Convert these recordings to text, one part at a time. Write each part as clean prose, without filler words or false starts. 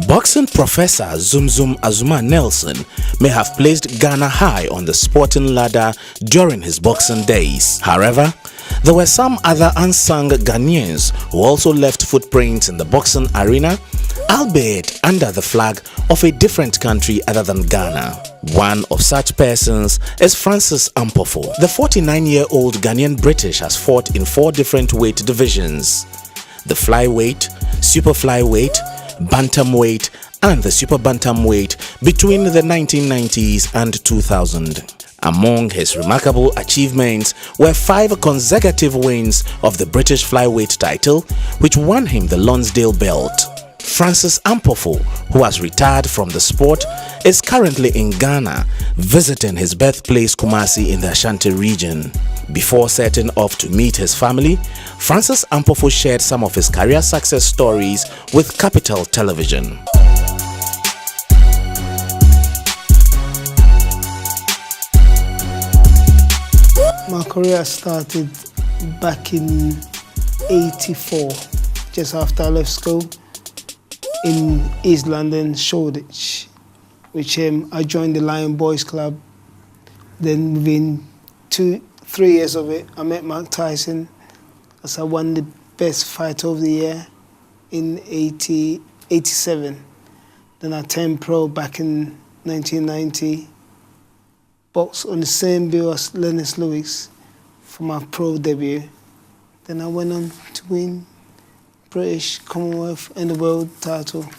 Boxing professor Zum Azuma Nelson may have placed Ghana high on the sporting ladder during his boxing days. However, there were some other unsung Ghanaians who also left footprints in the boxing arena, albeit under the flag of a different country other than Ghana. One of such persons is Francis AMPOFO. The 49-year-old Ghanaian British has fought in 4 different weight divisions: the flyweight, super flyweight, bantamweight and the super bantamweight between the 1990s and 2000. Among his remarkable achievements were 5 consecutive wins of the British flyweight title, which won him the Lonsdale belt. Francis AMPOFO, who has retired from the sport, is currently in Ghana, visiting his birthplace Kumasi in the Ashanti region. Before setting off to meet his family, Francis AMPOFO shared some of his career success stories with Capital Television. My career started back in '84, just after I left school, in East London, Shoreditch, which I joined the Lion Boys Club. Then within 2-3 years of it, I met Mike Tyson as I won the best fighter of the year in '87. Then I turned pro back in 1990. Boxed on the same bill as Lennox Lewis for my pro debut. Then I went on to win British, Commonwealth and the world title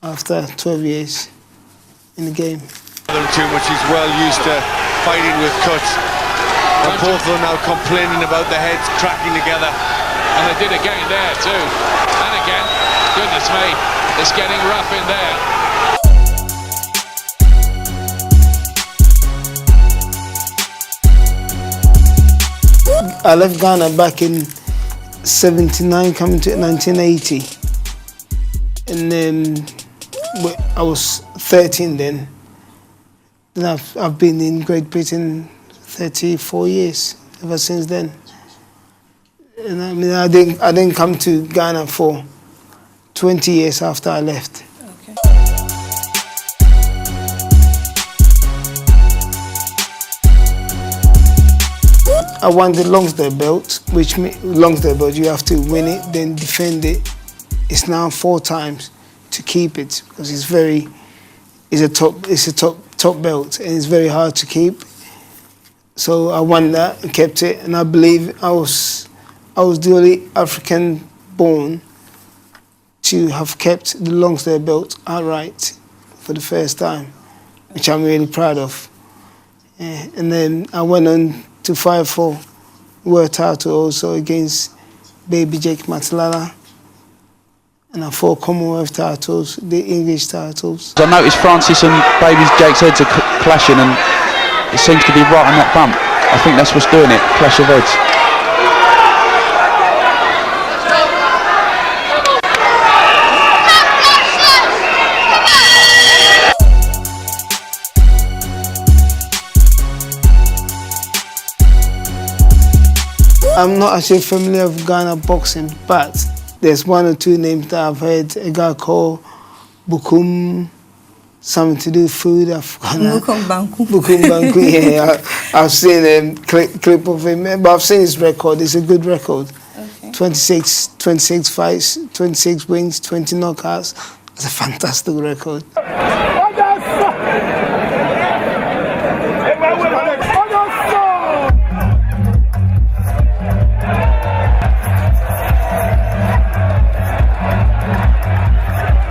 after 12 years in the game. Too much, he's well used to fighting with cuts. And both of them now complaining about the heads cracking together. And they did again there too. And again, goodness me, it's getting rough in there. I left Ghana back in '79, coming to 1980. And then I was 13 then. And I've been in Great Britain 34 years, ever since then. And I mean, I didn't come to Ghana for 20 years after I left. Okay. I won the Lonsdale belt, which Lonsdale belt, you have to win it, then defend it. It's now 4 times to keep it, because it's a top belt, and it's very hard to keep. So I won that and kept it, and I believe I was the only African born to have kept the Lonsdale belt outright for the first time, which I'm really proud of. And then I went on to fight for world title also against Baby Jake Matalala, and I fought Commonwealth titles, the English titles. I noticed Francis and Baby Jake's heads are clashing, and it seems to be right on that bump. I think that's what's doing it, clash of heads. I'm not actually familiar with Ghana boxing, but there's 1 or 2 names that I've heard. A guy called Bukum, something to do with food. I've forgotten. Bukum Banku. Bukum Banku, yeah. I've seen a clip of him, but I've seen his record. It's a good record. Okay. 26 fights, 26 wins, 20 knockouts. It's a fantastic record.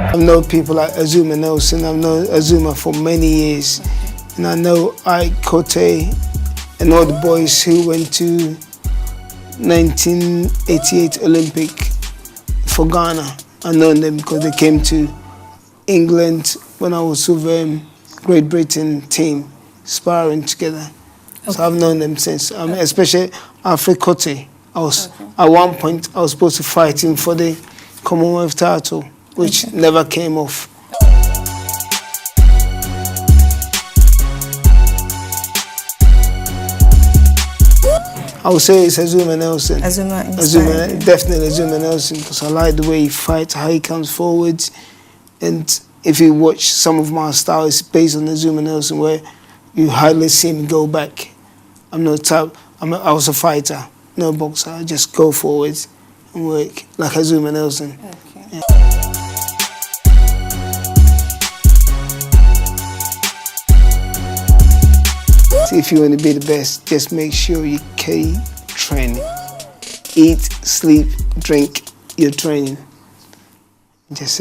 I've known people like Azuma Nelson. I've known Azuma for many years. And I know Ike Kote and all the boys who went to 1988 Olympic for Ghana. I know them because they came to England when I was with Great Britain team, sparring together. Okay. So I've known them since, especially Alfred Kote. At one point, I was supposed to fight him for the Commonwealth title, which never came off. I would say it's Azuma Nelson. Azuma, definitely Azuma Nelson, because I like the way he fights, how he comes forward, And if you watch some of my style, it's based on the Zuma Nelson, where you hardly see me go back. I'm not type. I was a fighter, no boxer. I just go forward and work like a Zuma Nelson. Okay. Yeah. So if you want to be the best, just make sure you keep training. Eat, sleep, drink your training. Just